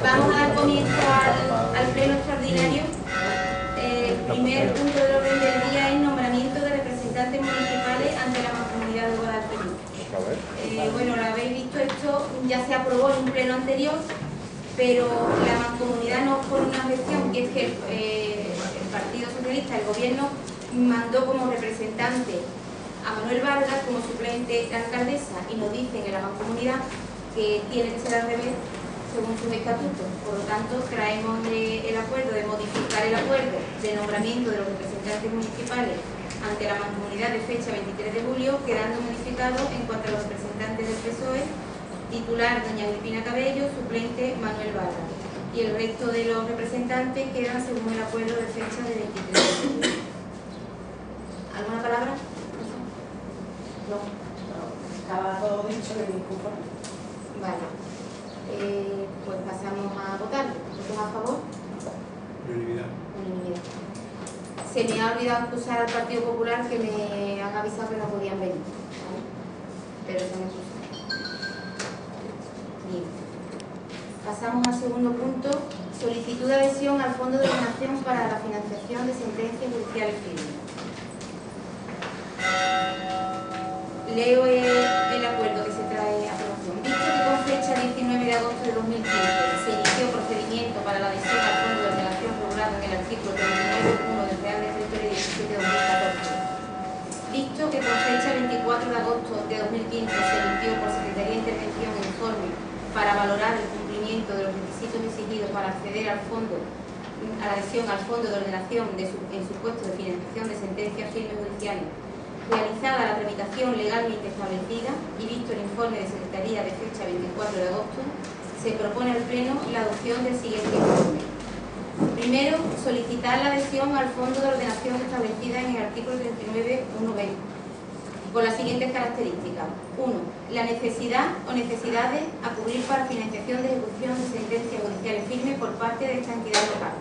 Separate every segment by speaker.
Speaker 1: Vamos a dar comienzo al pleno extraordinario. El primer punto del orden del día es nombramiento de representantes municipales ante la Mancomunidad de Guadalperú. Bueno, lo habéis visto, esto ya se aprobó en un pleno anterior, pero la Mancomunidad no por una gestión, que es que el Partido Socialista, el Gobierno, mandó como representante a Manuel Vargas como suplente de alcaldesa, y nos dicen en la Mancomunidad que tiene que ser al revés según sus estatutos. Por lo tanto, traemos el acuerdo de modificar el acuerdo de nombramiento de los representantes municipales ante la Mancomunidad de fecha 23 de julio, quedando modificado en cuanto a los representantes del PSOE, titular doña Agripina Cabello, suplente Manuel Vargas, y el resto de los representantes quedan según el acuerdo de fecha de 23 de julio. ¿Alguna palabra? No.
Speaker 2: Estaba todo dicho de ningún forma.
Speaker 1: Vale. Pues pasamos a votar. ¿Votos a favor?
Speaker 3: Unanimidad.
Speaker 1: Unanimidad. Se me ha olvidado excusar al Partido Popular, que me han avisado que no podían venir, ¿vale? Pero se me excusa. Bien. Pasamos al segundo punto. Solicitud de adhesión al Fondo de Ordenación para la financiación de sentencias judiciales firmes. Leo el acuerdo que se trae a aprobación. Visto que con fecha 19 de agosto de 2015 se inició procedimiento para la adhesión al Fondo de Ordenación regulado en el artículo 39.1 del Real Decreto Ley 17 de 2014. Visto que con fecha 24 de agosto de 2015 se emitió por Secretaría de Intervención un informe para valorar el cumplimiento de los requisitos exigidos para acceder al fondo, a la adhesión al Fondo de Ordenación en supuesto de financiación de sentencias firmes judiciales, realizada la tramitación legalmente establecida y visto el informe de Secretaría de fecha 24 de agosto, se propone al Pleno la adopción del siguiente informe. Primero, solicitar la adhesión al Fondo de Ordenación establecida en el artículo 39.1b, con las siguientes características. 1. La necesidad o necesidades a cubrir para financiación de ejecución de sentencias judiciales firmes por parte de esta entidad local.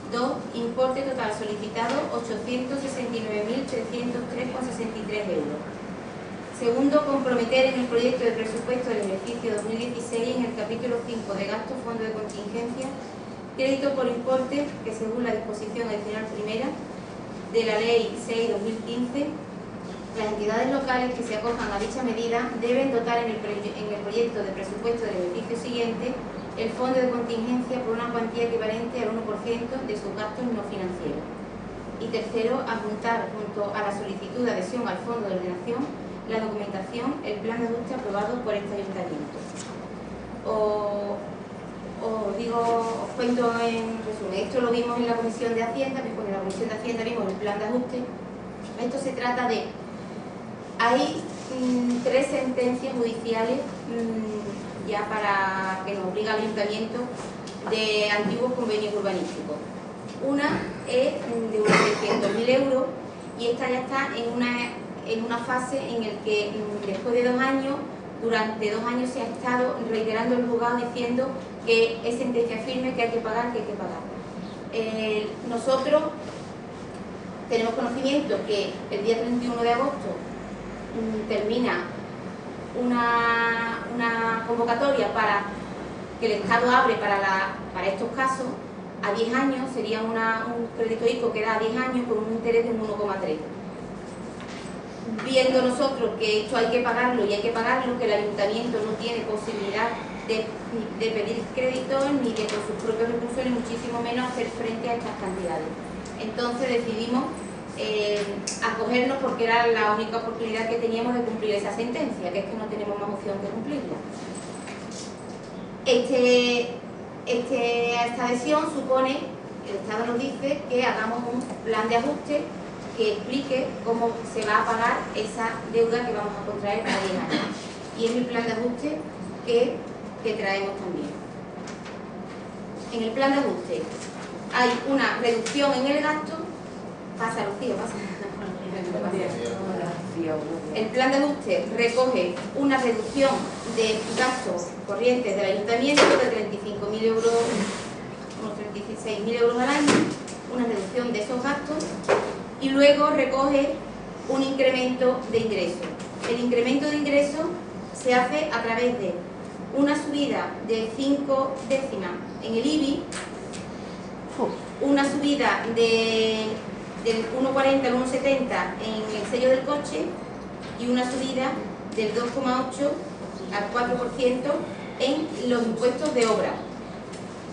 Speaker 1: 2. Importe total solicitado 869.303,63 euros. Segundo, comprometer en el proyecto de presupuesto del ejercicio 2016 en el capítulo 5 de gasto fondo de contingencia, crédito por importe que según la disposición adicional primera de la Ley 6/2015, las entidades locales que se acojan a dicha medida deben dotar en el proyecto de presupuesto del ejercicio siguiente el fondo de contingencia por una cuantía equivalente al 1% de sus gastos no financieros. Y tercero, adjuntar junto a la solicitud de adhesión al Fondo de Ordenación la documentación, el plan de ajuste aprobado por este ayuntamiento. Os cuento en resumen. Esto lo vimos en la Comisión de Hacienda, pues en la Comisión de Hacienda vimos el plan de ajuste. Esto se trata de... Hay 3 sentencias judiciales ya para que nos obliga al ayuntamiento de antiguos convenios urbanísticos. Una es de unos 600.000 euros y esta ya está en una fase en la que después de 2 años, durante 2 años se ha estado reiterando el juzgado diciendo que es sentencia firme, que hay que pagar, que hay que pagar. Nosotros tenemos conocimiento que el día 31 de agosto termina una convocatoria para que el Estado abre para estos casos a 10 años, sería un crédito ICO que da a 10 años con un interés de un 1,3. Viendo nosotros que esto hay que pagarlo y hay que pagarlo, que el ayuntamiento no tiene posibilidad de pedir créditos ni de con sus propios recursos, ni muchísimo menos hacer frente a estas cantidades. Entonces decidimos acogernos porque era la única oportunidad que teníamos de cumplir esa sentencia, que es que no tenemos más opción que cumplirla. Esta adhesión supone, el Estado nos dice que hagamos un plan de ajuste que explique cómo se va a pagar esa deuda que vamos a contraer a 10 años. Y es el plan de ajuste que traemos también. En el plan de ajuste hay una reducción en el gasto. Pasa, Lucía, pasa. El plan de ajuste recoge una reducción de gastos corrientes del ayuntamiento de 35.000 euros, unos 36.000 euros al año, una reducción de esos gastos, y luego recoge un incremento de ingresos. El incremento de ingresos se hace a través de una subida de 5 décimas en el IBI, una subida del 1,40 al 1,70 en el sello del coche y una subida del 2,8 al 4% en los impuestos de obra.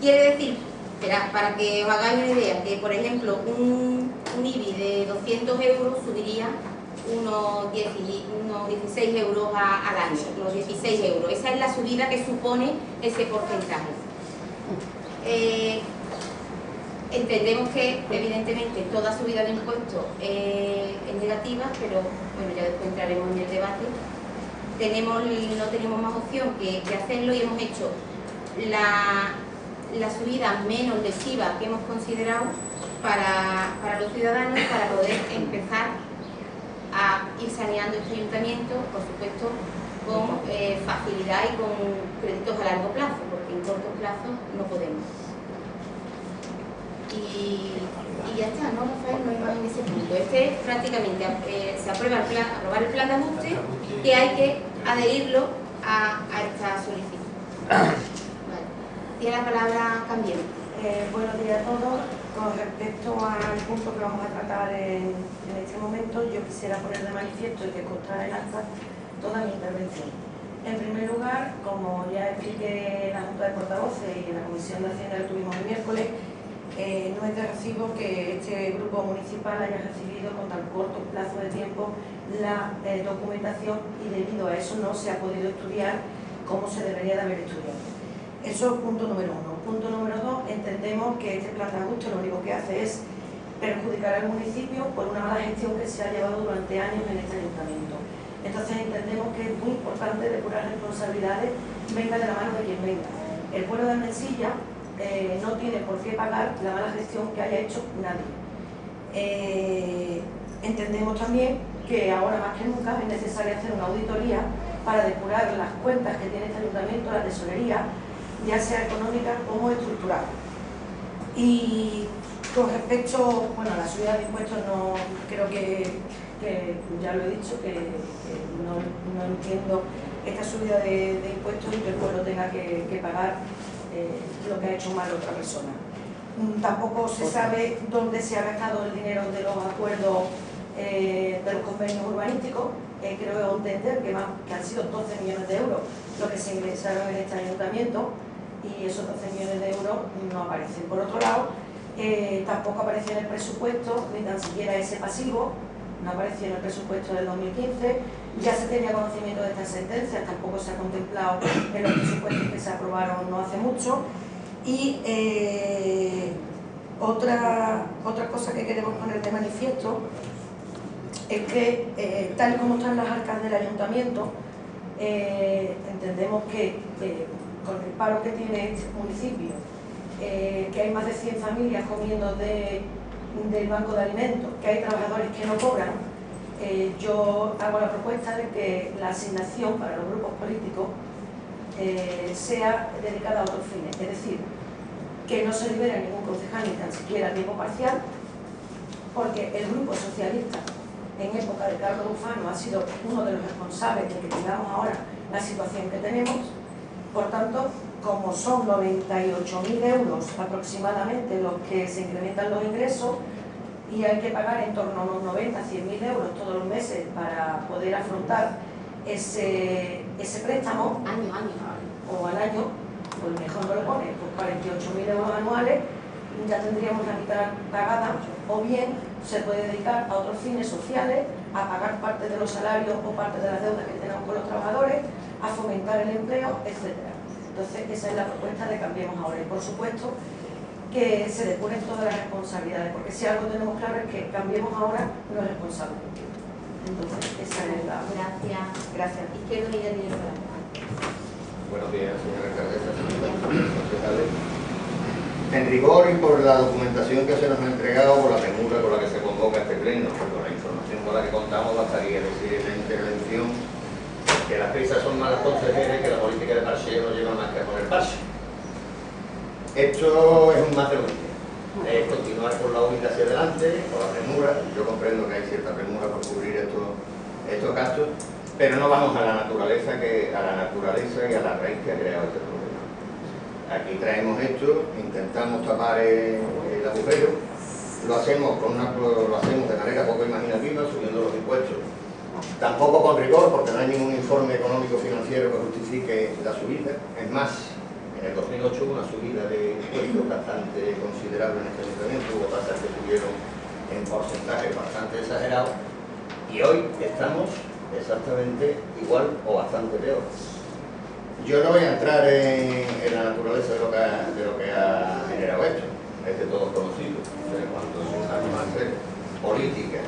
Speaker 1: Quiere decir, para que os hagáis una idea, que por ejemplo un IBI de 200 euros subiría unos 16 euros al año, los 16 euros. Esa es la subida que supone ese porcentaje. Entendemos que evidentemente toda subida de impuestos es negativa, pero bueno, ya después entraremos en el debate. No tenemos más opción que hacerlo y hemos hecho la subida menos lesiva que hemos considerado para los ciudadanos, para poder empezar a ir saneando este ayuntamiento, por supuesto, con facilidad y con créditos a largo plazo, porque en corto plazo no podemos. Y ya está, ¿no, Rafael? No hay más en ese punto. Prácticamente se aprueba aprobar el plan de ajuste, que hay que adherirlo a esta solicitud. Vale. Tiene la palabra Cambiemos.
Speaker 2: Buenos días a todos. Con respecto al punto que vamos a tratar en este momento, yo quisiera poner de manifiesto y que constara en acta toda mi intervención. En primer lugar, como ya expliqué en la Junta de Portavoces y en la Comisión de Hacienda que tuvimos el miércoles, no es de recibo que este grupo municipal haya recibido con tan corto plazo de tiempo la documentación y debido a eso no se ha podido estudiar como se debería de haber estudiado. Eso es punto número uno. Punto número dos, entendemos que este plan de ajuste lo único que hace es perjudicar al municipio por una mala gestión que se ha llevado durante años en este ayuntamiento. Entonces entendemos que es muy importante depurar responsabilidades, venga de la mano de quien venga. El pueblo de Almensilla no tiene por qué pagar la mala gestión que haya hecho nadie. Entendemos también que ahora más que nunca es necesario hacer una auditoría para depurar las cuentas que tiene este ayuntamiento, la tesorería, ya sea económica como estructural. Y con respecto, bueno, a la subida de impuestos, no creo que ya lo he dicho, que no entiendo esta subida de impuestos y que el pueblo tenga que pagar lo que ha hecho mal otra persona. Tampoco se sabe dónde se ha gastado el dinero de los acuerdos de los convenios urbanísticos. Creo entender que han sido 12 millones de euros lo que se ingresaron en este ayuntamiento y esos 12 millones de euros no aparecen. Por otro lado, tampoco apareció en el presupuesto, ni tan siquiera ese pasivo, no apareció en el presupuesto del 2015, ya se tenía conocimiento de estas sentencias, tampoco se ha contemplado en los presupuestos que se aprobaron no hace mucho. Y otra cosa que queremos poner de manifiesto es que, tal y como están las arcas del ayuntamiento, entendemos que con el paro que tiene este municipio, que hay más de 100 familias comiendo del banco de alimentos, que hay trabajadores que no cobran, yo hago la propuesta de que la asignación para los grupos políticos sea dedicada a otros fines, es decir, que no se libere a ningún concejal ni tan siquiera a tiempo parcial, porque el grupo socialista en época de Carlos Ufano ha sido uno de los responsables de que tengamos ahora la situación que tenemos. Por tanto, como son 98.000 euros aproximadamente los que se incrementan los ingresos y hay que pagar en torno a unos 90, 100.000 euros todos los meses para poder afrontar ese préstamo o al año, pues mejor no lo pone, pues 48.000 euros anuales ya tendríamos la mitad pagada, o bien se puede dedicar a otros fines sociales, a pagar parte de los salarios o parte de las deudas que tenemos con los trabajadores, a fomentar el empleo, etc. Entonces esa es la propuesta de Cambiemos Ahora. Y por supuesto que se depuren todas las responsabilidades, porque si algo tenemos claro es que Cambiemos Ahora no es responsable. Entonces esa es la... Gracias.
Speaker 1: Izquierdo y derecho.
Speaker 4: Buenos días, señora alcaldesa, señores concejales. En rigor y por la documentación que se nos ha entregado, por la premura con la que se convoca este pleno, con la información con la que contamos, bastaría decir en la intervención que las prisas son malas consejeras y que la política de parcheo no lleva más que a poner parche. Esto es un más de un día. Es continuar con la huida hacia adelante, con la premura. Yo comprendo que hay cierta premura por cubrir estos gastos, pero no vamos a la naturaleza y a la raíz que ha creado este problema. Aquí traemos esto, intentamos tapar el agujero, lo hacemos de manera poco imaginativa, subiendo los impuestos. Tampoco con rigor, porque no hay ningún informe económico financiero que justifique la subida. Es más, en el 2008 hubo una subida de impuestos bastante considerable en este ayuntamiento, hubo tasas que subieron en porcentajes bastante exagerados, y hoy estamos exactamente igual o bastante peor. Yo no voy a entrar en la naturaleza de lo que ha generado esto, es de todos conocidos. Cuando empezamos a hacer política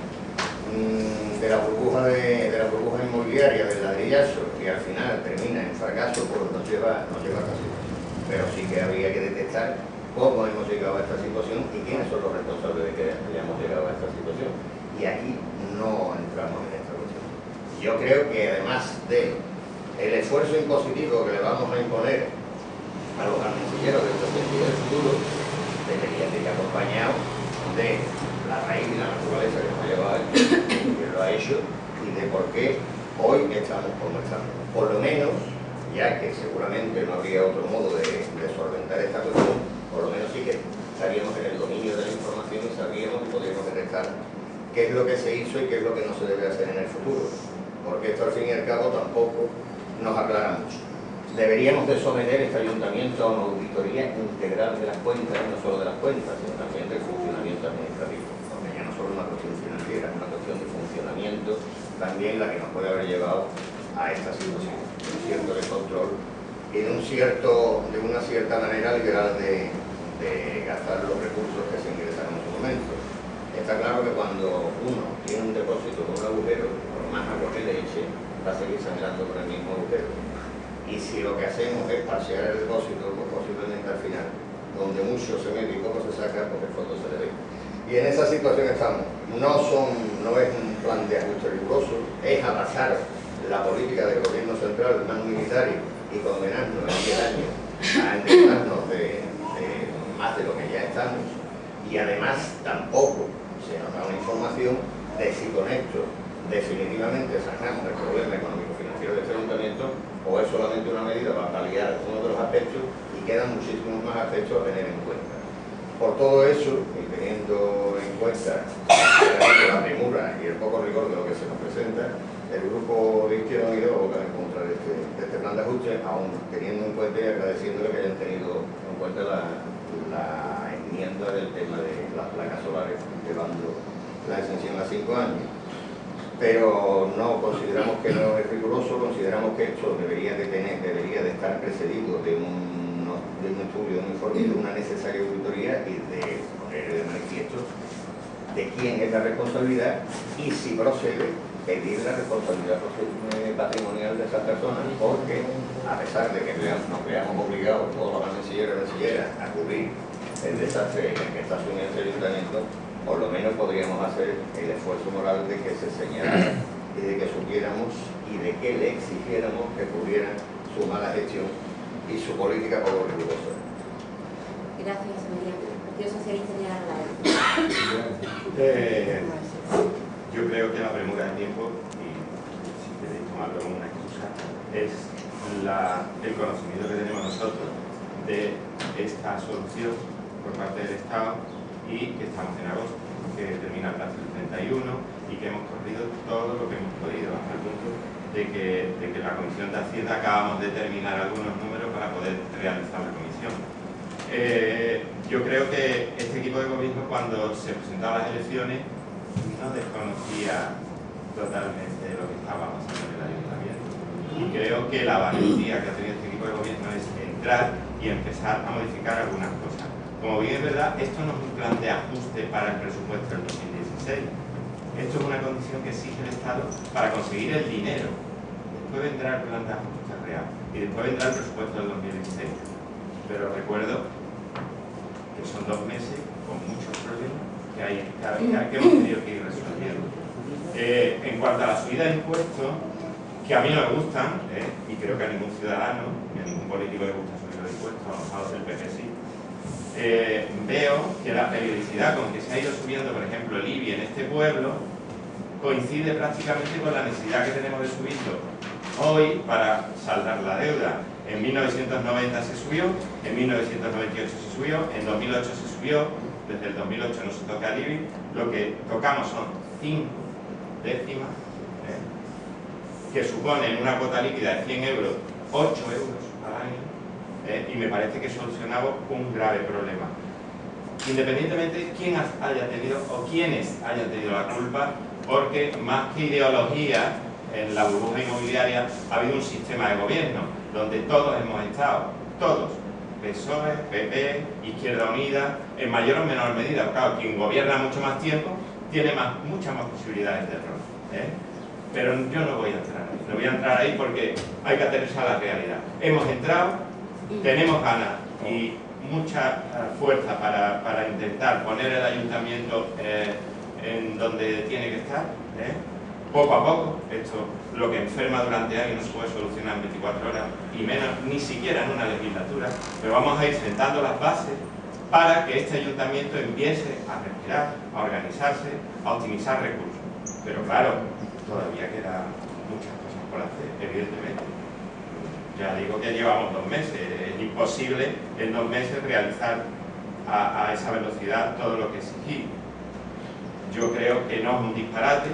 Speaker 4: de la burbuja inmobiliaria, del ladrillazo, y al final termina en fracaso, pues nos lleva a esta situación. Pero sí que habría que detectar cómo hemos llegado a esta situación y quiénes son los responsables de que hayamos llegado a esta situación. Y aquí no entramos en esta cuestión. Yo creo que además de el esfuerzo impositivo que le vamos a imponer a los armencilleros del presente y del futuro, debería ir acompañado de la raíz y la naturaleza que nos ha llevado a esto, que lo ha hecho, y de por qué hoy estamos como estamos. Por lo menos, ya que seguramente no habría otro modo de solventar esta cuestión, por lo menos sí que estaríamos en el dominio de la información y sabríamos que podríamos detectar qué es lo que se hizo y qué es lo que no se debe hacer en el futuro. Porque esto al fin y al cabo tampoco nos aclara mucho. Deberíamos de someter este ayuntamiento a una auditoría integral de las cuentas, no solo de las cuentas, sino también del funcionamiento administrativo, porque ya no solo es una cuestión financiera, es una cuestión de funcionamiento también la que nos puede haber llevado a esta situación, de un cierto descontrol y de una cierta manera liberal de gastar los recursos que se ingresaron en su momento. Está claro que cuando uno tiene un depósito con un agujero, por más agua que le eche, va a seguir sangrando por el mismo agujero. Y si lo que hacemos es parchear el depósito, pues posiblemente al final, donde mucho se mete y poco se saca, pues el fondo se le ve. Y en esa situación estamos. No es un plan de ajuste riguroso, es abrazar la política del gobierno central, más militar, y condenarnos en 10 años a endeudarnos de más de lo que ya estamos. Y además tampoco se nos da una información de si con esto definitivamente zanjamos el problema económico-financiero de este ayuntamiento, o es solamente una medida para paliar uno de los aspectos y quedan muchísimos más aspectos a tener en cuenta. Por todo eso, y teniendo en cuenta la premura y el poco rigor de lo que se nos presenta, el grupo de Izquierda Unida va a votar en contra de este plan de ajuste, aún teniendo en cuenta y agradeciéndole que hayan tenido en cuenta la enmienda del tema de las placas solares, llevando la exención a 5 años. Pero no consideramos que no es riguroso, consideramos que esto debería de estar precedido de un estudio, de un informe, de una necesaria auditoría y de poner de manifiesto de quién es la responsabilidad y, si procede, pedir la responsabilidad patrimonial de esas personas, porque a pesar de que nos veamos obligados todos los armencilleros y armencilleras a cubrir el desastre en el que está sumido este ayuntamiento, por lo menos podríamos hacer el esfuerzo moral de que se señalara y de que supiéramos y de que le exigiéramos que cubriera su mala gestión y su política poco rigurosa.
Speaker 1: Gracias, María. Partido Socialista de la
Speaker 5: Yo creo que la premura del tiempo, y si queréis tomarlo como una excusa, es el conocimiento que tenemos nosotros de esta solución por parte del Estado, y que estamos en agosto, que termina el plazo del 31 y que hemos corrido todo lo que hemos podido hasta el punto de que la Comisión de Hacienda acabamos de terminar algunos números para poder realizar la comisión. Yo creo que este equipo de gobierno, cuando se presentaban las elecciones, no desconocía totalmente lo que estaba pasando en el ayuntamiento. Y creo que la valentía que ha tenido este equipo de gobierno es entrar y empezar a modificar algunas cosas. Como bien es verdad, esto no es un plan de ajuste para el presupuesto del 2016. Esto es una condición que exige el Estado para conseguir el dinero. Después vendrá el plan de ajuste real y después vendrá el presupuesto del 2016. Pero recuerdo que son 2 meses con muchos problemas que hemos tenido que ir resolviendo. En cuanto a la subida de impuestos, que a mí no me gustan, y creo que a ningún ciudadano ni a ningún político le gusta subir los impuestos, a los del PP sí. Veo que la periodicidad con que se ha ido subiendo, por ejemplo, el IBI en este pueblo, coincide prácticamente con la necesidad que tenemos de subirlo hoy para saldar la deuda. En 1990 se subió, en 1998 se subió, en 2008 se subió, desde el 2008 no se toca el IBI, lo que tocamos son 5 décimas, que suponen una cuota líquida de 100 euros, 8 euros al año, y me parece que solucionamos un grave problema. Independientemente de quién haya tenido o quiénes hayan tenido la culpa, porque más que ideología, en la burbuja inmobiliaria ha habido un sistema de gobierno donde todos hemos estado, todos, PSOE, PP, Izquierda Unida, en mayor o menor medida. Claro, quien gobierna mucho más tiempo tiene muchas más posibilidades de error, pero yo no voy a entrar ahí, no voy a entrar ahí porque hay que aterrizar a la realidad. Hemos entrado, tenemos ganas y mucha fuerza para intentar poner el ayuntamiento en donde tiene que estar, poco a poco. Esto, lo que enferma durante años no se puede solucionar en 24 horas y menos, ni siquiera en una legislatura, pero vamos a ir sentando las bases para que este ayuntamiento empiece a respirar, a organizarse, a optimizar recursos. Pero claro, todavía quedan muchas cosas por hacer, evidentemente. Ya digo que llevamos 2 meses, es imposible en 2 meses realizar a esa velocidad todo lo que exigimos. Yo creo que no es un disparate,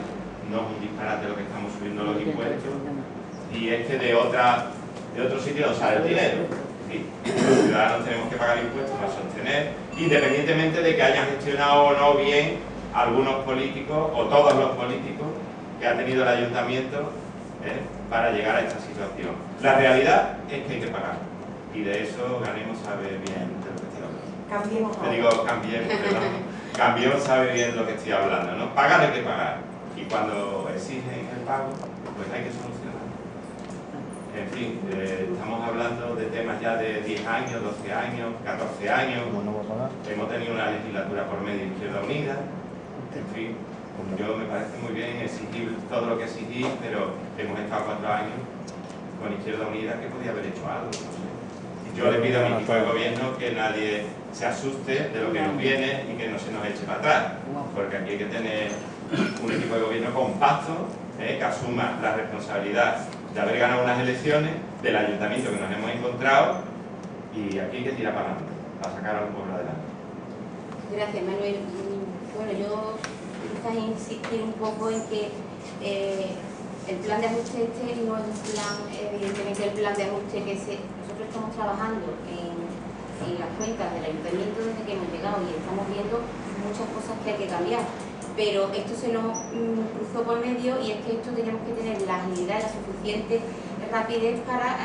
Speaker 5: lo que estamos subiendo los impuestos, y es que de otro sitio no sale el dinero. Sí, los ciudadanos tenemos que pagar impuestos para sostener, independientemente de que hayan gestionado o no bien algunos políticos o todos los políticos que ha tenido el ayuntamiento para llegar a esta situación. La realidad es que hay que pagar, y de eso Ganemos sabe bien de lo que estoy hablando.
Speaker 2: Cambiemos.
Speaker 5: Te digo, Cambiemos sabe bien de lo que estoy hablando, ¿no? Pagar hay que pagar, y cuando exigen el pago, pues hay que solucionar. En fin, estamos hablando de temas ya de 10 años, 12 años, 14 años. Hemos tenido una legislatura por medio de Izquierda Unida. En fin, yo me parece muy bien exigir todo lo que exigí, pero hemos estado 4 años con Izquierda Unida que podía haber hecho algo, no sé. Yo le pido a mi equipo de gobierno que nadie se asuste de lo que nos viene y que no se nos eche para atrás, porque aquí hay que tener un equipo de gobierno compacto, que asuma la responsabilidad de haber ganado unas elecciones, del ayuntamiento que nos hemos encontrado, y aquí hay que tirar para adelante, para sacar al pueblo adelante.
Speaker 1: Gracias, Manuel. Bueno, yo quizás insistir un poco en que el plan de ajuste este no es un plan, evidentemente el plan de ajuste que nosotros estamos trabajando en las cuentas del ayuntamiento desde que hemos llegado, y estamos viendo muchas cosas que hay que cambiar, pero esto se nos cruzó por medio, y es que esto tenemos que tener la agilidad y la suficiente rapidez para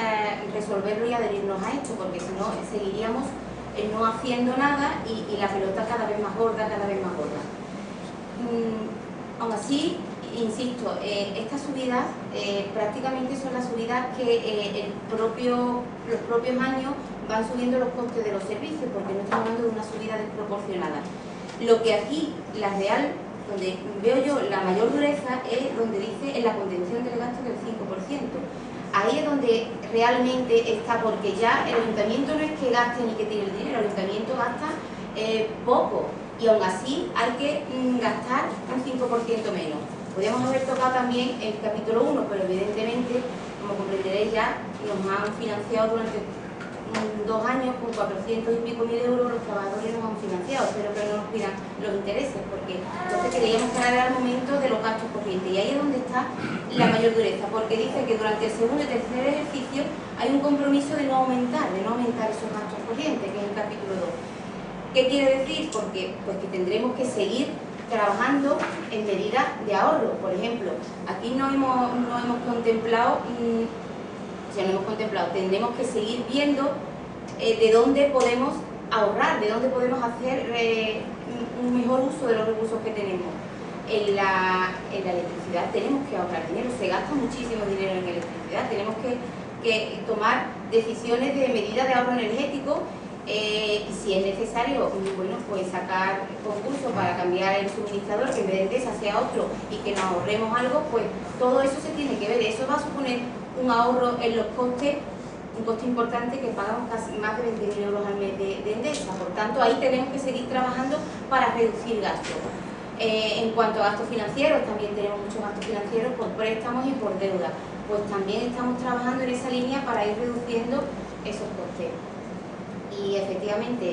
Speaker 1: resolverlo y adherirnos a esto, porque si no seguiríamos no haciendo nada y la pelota cada vez más gorda, Aún así, insisto, estas subidas prácticamente son las subidas que los propios años van subiendo los costes de los servicios, porque no estamos hablando de una subida desproporcionada. Lo que aquí, la real, donde veo yo la mayor dureza, es donde dice en la contención del gasto del 5%. Ahí es donde realmente está, porque ya el ayuntamiento no es que gaste ni que tire el dinero, el ayuntamiento gasta poco, y aún así hay que gastar un 5% menos. Podríamos haber tocado también el capítulo 1, pero evidentemente, como comprenderéis ya, nos han financiado durante 2 años con 400 y pico mil euros, los trabajadores nos han financiado. Espero que no nos pidan los intereses, porque entonces creíamos que ahora era el momento de los gastos corrientes, y ahí es donde está la mayor dureza, porque dice que durante el segundo y tercer ejercicio hay un compromiso de no aumentar esos gastos corrientes, que es el capítulo 2. ¿Qué quiere decir? Porque pues que tendremos que seguir trabajando en medidas de ahorro. Por ejemplo, aquí no hemos contemplado, tendremos que seguir viendo de dónde podemos ahorrar, de dónde podemos hacer un mejor uso de los recursos que tenemos. En la electricidad tenemos que ahorrar dinero, se gasta muchísimo dinero en electricidad, tenemos que tomar decisiones de medidas de ahorro energético. Y si es necesario, bueno, pues sacar concurso para cambiar el suministrador, que en vez de Endesa sea otro, y que nos ahorremos algo, pues todo eso se tiene que ver. Eso va a suponer un ahorro en los costes, un coste importante, que pagamos casi más de 20.000 euros al mes de Endesa. Por tanto, ahí tenemos que seguir trabajando para reducir gastos. En cuanto a gastos financieros, también tenemos muchos gastos financieros por préstamos y por deuda. Pues también estamos trabajando en esa línea para ir reduciendo esos costes. Y efectivamente,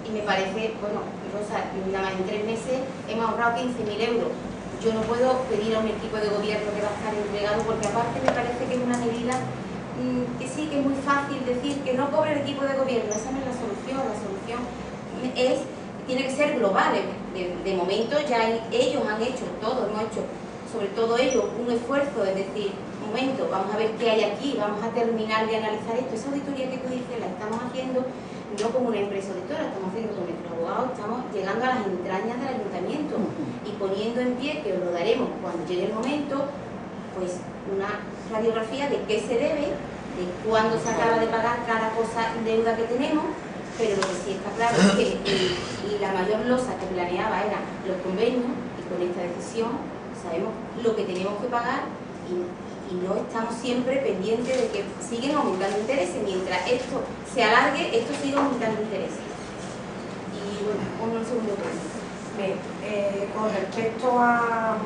Speaker 1: y me parece, bueno, Rosa, nada más en 3 meses hemos ahorrado 15.000 euros. Yo no puedo pedir a un equipo de gobierno que va a estar entregado, porque aparte me parece que es una medida que sí, que es muy fácil decir que no cobre el equipo de gobierno. Esa no es la solución tiene que ser global. De momento ya ellos han hecho, todos hemos hecho, sobre todo ellos, un esfuerzo, es decir, un momento, vamos a ver qué hay aquí, vamos a terminar de analizar esto. Esa auditoría que tú dices la estamos haciendo no como una empresa auditora, estamos haciendo con nuestros abogados, estamos llegando a las entrañas del ayuntamiento y poniendo en pie, que os lo daremos cuando llegue el momento, pues una radiografía de qué se debe, de cuándo se acaba de pagar cada cosa, deuda que tenemos, pero lo que sí está claro es que la mayor losa que planeaba eran los convenios, y con esta decisión sabemos lo que tenemos que pagar y no estamos siempre pendientes de que siguen aumentando intereses. Mientras esto se alargue, esto sigue aumentando intereses. Y bueno, un segundo punto.
Speaker 2: Bien, con respecto a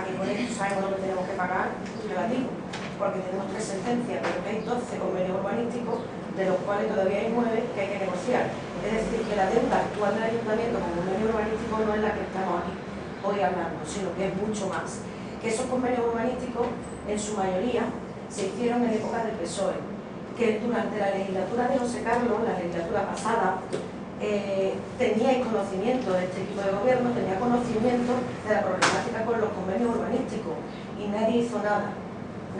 Speaker 2: que con esto sabemos lo que tenemos que pagar, relativo, porque tenemos 3 sentencias, pero que hay 12 convenios urbanísticos, de los cuales todavía hay 9 que hay que negociar. Es decir, que la deuda actual del ayuntamiento con convenio urbanístico no es la que estamos aquí hoy hablando, sino que es mucho más. Que esos convenios urbanísticos, en su mayoría, se hicieron en época del PSOE, que durante la legislatura de José Carlos, la legislatura pasada, teníais conocimiento de este equipo de gobierno, tenía conocimiento de la problemática con los convenios urbanísticos y nadie hizo nada.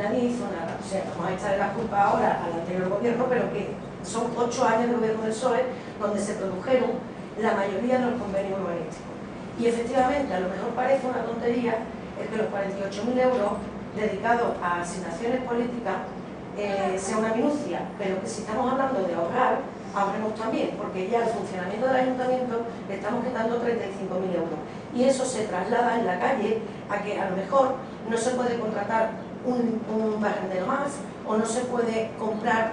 Speaker 2: Nadie hizo nada. O sea, vamos a echarle la culpa ahora al anterior gobierno, pero que son 8 años de gobierno del PSOE donde se produjeron la mayoría de los convenios urbanísticos. Y efectivamente, a lo mejor parece una tontería el que los 48.000 euros dedicados a asignaciones políticas sea una minucia, pero que si estamos hablando de ahorrar, ahorremos también, porque ya al funcionamiento del ayuntamiento le estamos quitando 35.000 euros. Y eso se traslada en la calle a que a lo mejor no se puede contratar un barrendero más, o no se puede comprar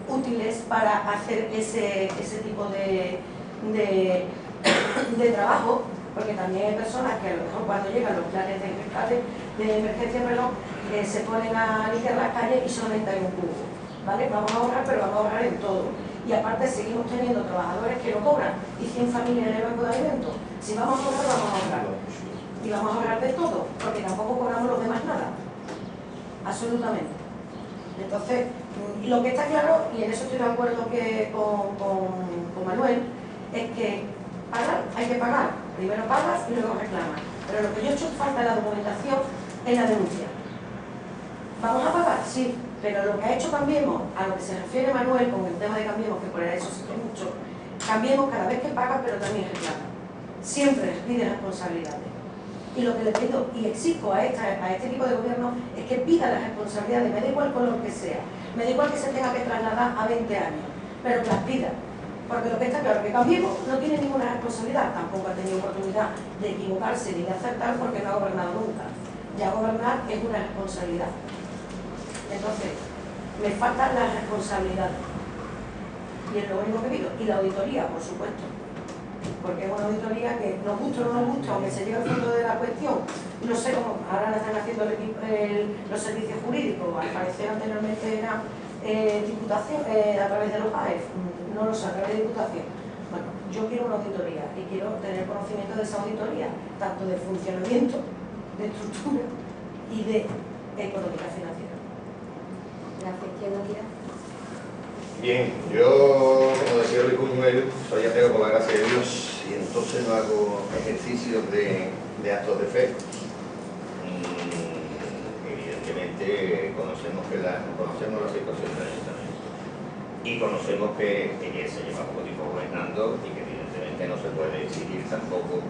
Speaker 2: útiles para hacer ese tipo de trabajo, porque también hay personas que a lo mejor cuando llegan los planes de emergencia, se ponen a limpiar las calles y solamente hay un cubo, ¿vale? Vamos a ahorrar, pero vamos a ahorrar en todo. Y aparte seguimos teniendo trabajadores que no cobran y 100 familias en el banco de alimentos. Si vamos a ahorrar, vamos a ahorrar. Y vamos a ahorrar de todo, porque tampoco cobramos los demás nada. Absolutamente. Entonces, lo que está claro, y en eso estoy de acuerdo con Manuel, es que pagar, hay que pagar. Primero pagas y luego reclamas. Pero lo que yo he hecho falta en la documentación es la denuncia. ¿Vamos a pagar? Sí. Pero lo que ha hecho Cambiemos, a lo que se refiere Manuel con el tema de Cambiemos, que por eso sí que mucho, Cambiemos cada vez que paga, pero también reclama. Siempre pide responsabilidades. Y lo que le pido y exijo a este equipo de gobierno es que pida las responsabilidades, me da igual con lo que sea, me da igual que se tenga que trasladar a 20 años, pero que las pida. Porque lo que está claro es que Cambiemos no tiene ninguna responsabilidad, tampoco ha tenido oportunidad de equivocarse ni de acertar porque no ha gobernado nunca. Ya gobernar es una responsabilidad. Entonces, me faltan las responsabilidades. Y es lo único que pido. Y la auditoría, por supuesto. Porque es una auditoría que nos gusta o no nos gusta, aunque se llegue al fondo de la cuestión. No sé cómo, ahora la están haciendo los servicios jurídicos, al parecer anteriormente era diputación, a través de los AEF, no lo sé, a través de diputación. Bueno, yo quiero una auditoría y quiero tener conocimiento de esa auditoría, tanto de funcionamiento, de estructura y de económica financiera.
Speaker 1: Gracias, ¿quién lo dirá?
Speaker 4: Bien, yo, como decía Luis Buñuel, soy ateo por la gracia de Dios y entonces no hago ejercicios de actos de fe. Evidentemente conocemos la situación del ayuntamiento y conocemos que se lleva poco tiempo gobernando y que evidentemente no se puede exigir tampoco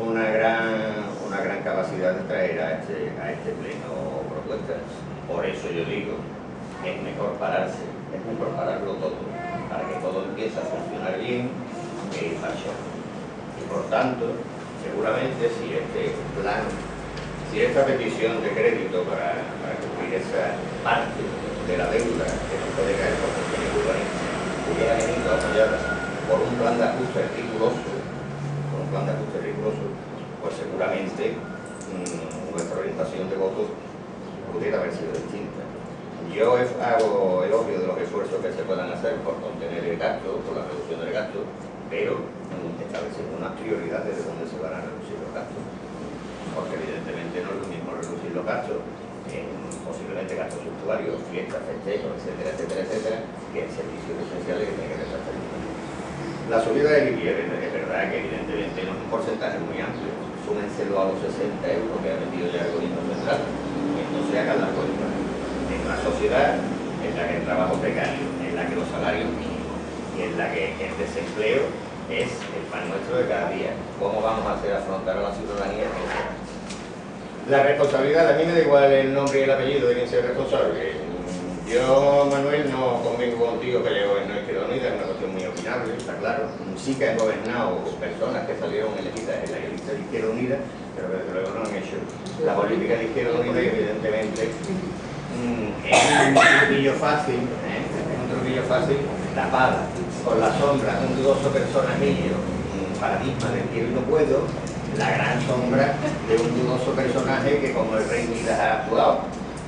Speaker 4: una gran capacidad de traer a este pleno propuestas. Por eso yo digo, es mejor pararlo todo, para que todo empiece a funcionar bien e ir marchando. Y por tanto, seguramente si esta petición de crédito para cubrir esa parte de la deuda que no puede caer por convenio urbanístico hubiera venido apoyada por un plan de ajuste articuloso, con un plan de ajuste riguroso, pues seguramente nuestra orientación de votos pudiera haber sido distinta. Yo hago elogio de los esfuerzos que se puedan hacer por contener el gasto, por la reducción del gasto, pero estableciendo unas prioridades de dónde se van a reducir los gastos. Porque evidentemente no es lo mismo reducir los gastos en posiblemente gastos suntuarios, fiestas, festejos, etcétera, etcétera, etcétera, que en servicios esenciales que tienen que prestar. La subida del IBIR es verdad que evidentemente no es un porcentaje muy amplio. Súmenselo a los 60 euros que ha metido ya el gobierno central, y entonces hagan la cuenta. En una sociedad en la que el trabajo precario, en la que los salarios mínimos y en la que el desempleo es el pan nuestro de cada día, ¿cómo vamos a hacer afrontar a la ciudadanía eso? La responsabilidad, a mí me da igual el nombre y el apellido de quien sea responsable. Yo, Manuel, no convengo contigo que el gobierno de Izquierda Unida, es una cuestión muy opinable, está claro. Sí que han gobernado personas que salieron elegidas en la lista de Izquierda Unida, pero que desde luego no han hecho la política de Izquierda Unida y evidentemente es un truquillo fácil, tapada con la sombra de un dudoso personajillo, paradigma del quiero y no puedo, la gran sombra de un dudoso personaje que como el rey Midas ha actuado.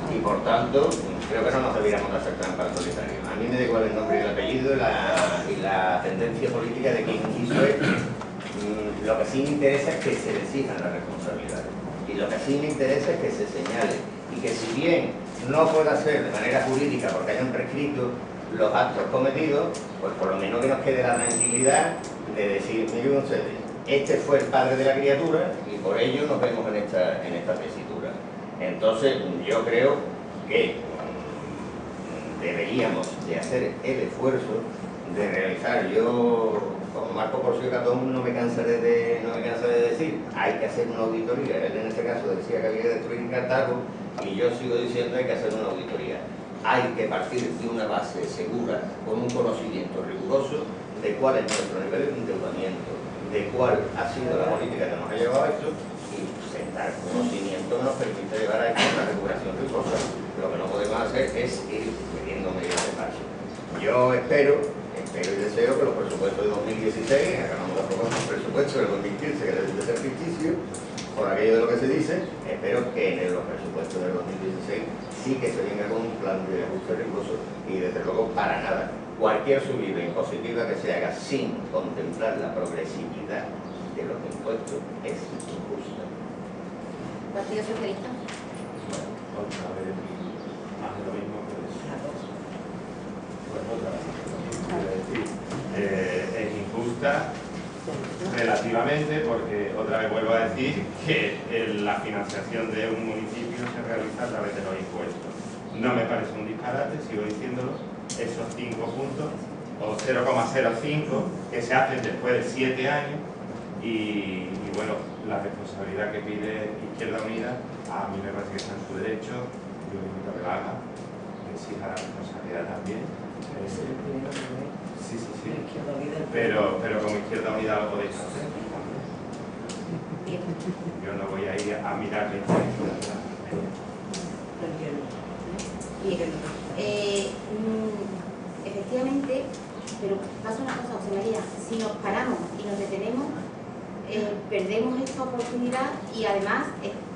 Speaker 4: Y por tanto, creo que no nos deberíamos hacer trampa al solitario. A mí me da igual el nombre y el apellido y la tendencia política de quien quiso esto. Lo que sí me interesa es que se le exijan las responsabilidades. Y lo que sí me interesa es que se señale. Y que si bien no pueda ser de manera jurídica porque hayan prescrito los actos cometidos, pues por lo menos que nos quede la tranquilidad de decir, miren ustedes, este fue el padre de la criatura y por ello nos vemos en esta tesitura. Entonces, yo creo que deberíamos de hacer el esfuerzo de realizar, yo como Marco Porcio Catón no me cansaré de decir, hay que hacer una auditoría. Él en este caso decía que había que destruir Cartago y yo sigo diciendo que hay que hacer una auditoría. Hay que partir de una base segura, con un conocimiento riguroso de cuál es nuestro nivel de endeudamiento, de cuál ha sido la política que nos ha llevado a esto, y sentar conocimiento que nos permite llevar a esta recuperación rigurosa. Lo que no podemos hacer es ir pidiendo medidas de paso. Yo espero y deseo que los presupuestos de 2016, acabamos de aprobar un presupuesto del 2015 que deben de ser ficticio, por aquello de lo que se dice, espero que en los presupuestos del 2016 sí que se venga con un plan de ajuste riguroso y desde luego para nada. Cualquier subida impositiva que se haga sin contemplar la progresividad de los impuestos es injusta.
Speaker 1: ¿Partido Socialista?
Speaker 5: Bueno, otra vez más de lo mismo, pues otra vez. Es injusta relativamente porque otra vez vuelvo a decir que la financiación de un municipio se realiza a través de los impuestos. No me parece un disparate, sigo diciéndolo, esos 5 puntos o 0,05 que se hacen después de 7 años y bueno, la responsabilidad que pide Izquierda Unida a mí me parece que está en su derecho, yo invito a que la haga, que exija la responsabilidad también. Sí. Pero como Izquierda Unida lo podéis hacer. Yo no voy a ir a mirar mi
Speaker 1: Bien. Efectivamente, pero pasa una cosa, José María, si nos paramos y nos detenemos, perdemos esta oportunidad y además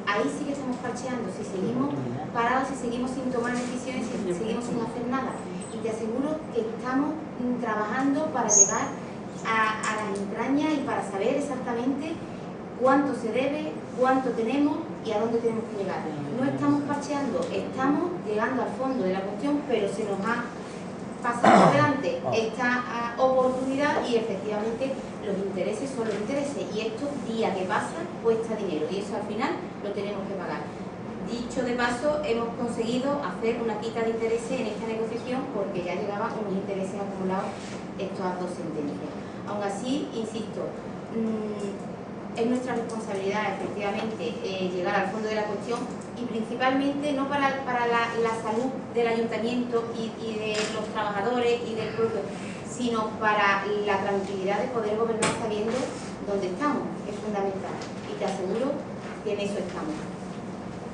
Speaker 1: ahí sí que estamos parcheando. Si seguimos parados, si seguimos sin tomar decisiones, si seguimos sin hacer nada. Y te aseguro que estamos trabajando para llegar a las entrañas y para saber exactamente cuánto se debe, cuánto tenemos y a dónde tenemos que llegar. No estamos parcheando, estamos llegando al fondo de la cuestión, pero se nos ha pasado por delante esta oportunidad y efectivamente los intereses son los intereses y esto día que pasa cuesta dinero y eso al final lo tenemos que pagar. Dicho de paso, hemos conseguido hacer una quita de intereses en esta negociación porque ya llegaban unos intereses acumulados estas 2 sentencias. Aún así, insisto, es nuestra responsabilidad efectivamente llegar al fondo de la cuestión y principalmente no para la salud del ayuntamiento y de los trabajadores y del pueblo, sino para la tranquilidad de poder gobernar sabiendo dónde estamos, es fundamental y te aseguro que en eso estamos.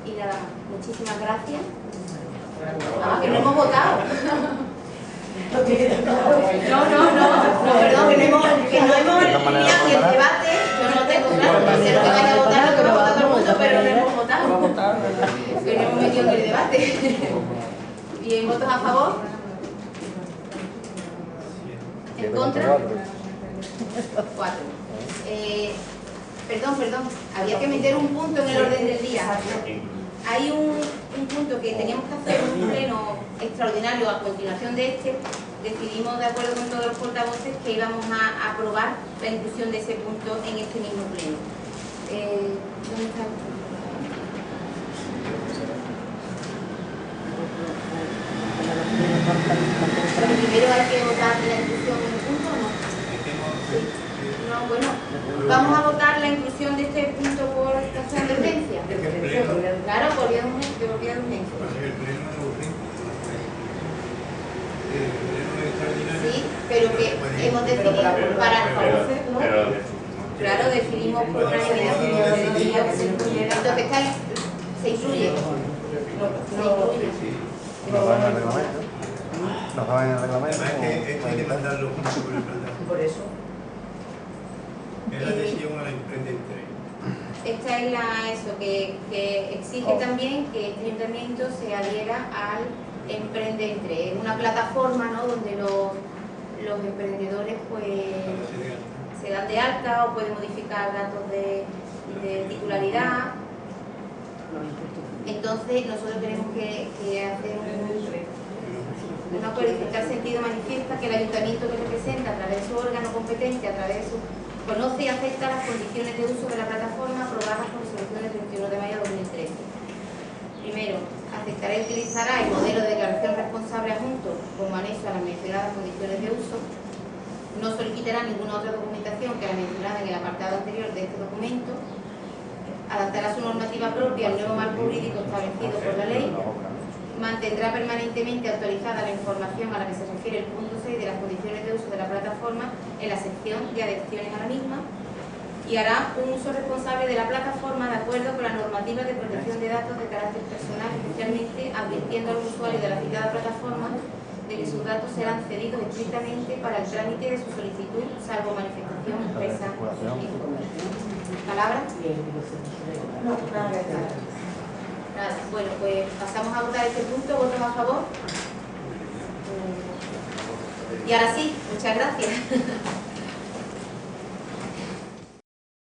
Speaker 1: Y nada, muchísimas gracias. Que no hemos votado. No, perdón, que no hemos iniciado el debate. Yo no tengo sé lo que vaya a votar, lo que va a votar todo el mundo, pero no hemos votado. Que no hemos metido en el debate. Bien, ¿votos a favor? ¿En contra? 4. Perdón, había que meter un punto en el orden del día. Hay un punto que teníamos que hacer un pleno extraordinario a continuación de este. Decidimos, de acuerdo con todos los portavoces, que íbamos a aprobar la inclusión de ese punto en este mismo pleno. ¿Dónde está el punto? Primero hay que votar la inclusión en el punto, ¿o no? Sí. No, bueno, vamos a votar la inclusión de este punto por caso de urgencia. Claro, por vía de urgencia. Sí, pero que hemos decidido para claro, decidimos por unanimidad. Entonces, se incluye.
Speaker 6: ¿Nos dan el reglamento? ¿Nos dan el reglamento?
Speaker 3: Hay que mandarlo junto con el plataforma.
Speaker 2: Por eso.
Speaker 3: Es la adhesión a la emprendente.
Speaker 1: Esta es eso que exige también que este ayuntamiento se adhiera al Emprendente. Es una plataforma, ¿no?, donde los emprendedores pues se dan de alta o pueden modificar datos de titularidad. Entonces nosotros tenemos que hacer un acuerdo y en tal sentido manifiesta que el ayuntamiento que representa a través de su órgano competente, a través de su conoce y acepta las condiciones de uso de la plataforma aprobadas por resolución del 31 de mayo de 2013. Primero, aceptará y utilizará el modelo de declaración responsable adjunto como anexo a las mencionadas condiciones de uso. No solicitará ninguna otra documentación que la mencionada en el apartado anterior de este documento. Adaptará su normativa propia al nuevo marco jurídico establecido por la ley. Mantendrá permanentemente actualizada la información a la que se refiere el punto 6 de las condiciones de uso de la plataforma en la sección de adhesiones a la misma y hará un uso responsable de la plataforma de acuerdo con la normativa de protección de datos de carácter personal, especialmente advirtiendo al usuario de la citada plataforma de que sus datos serán cedidos estrictamente para el trámite de su solicitud, salvo manifestación expresa. ¿Palabra?
Speaker 2: No, nada.
Speaker 1: Nada. Bueno, pues pasamos a votar este punto. ¿Votos a favor? Y ahora sí, muchas gracias.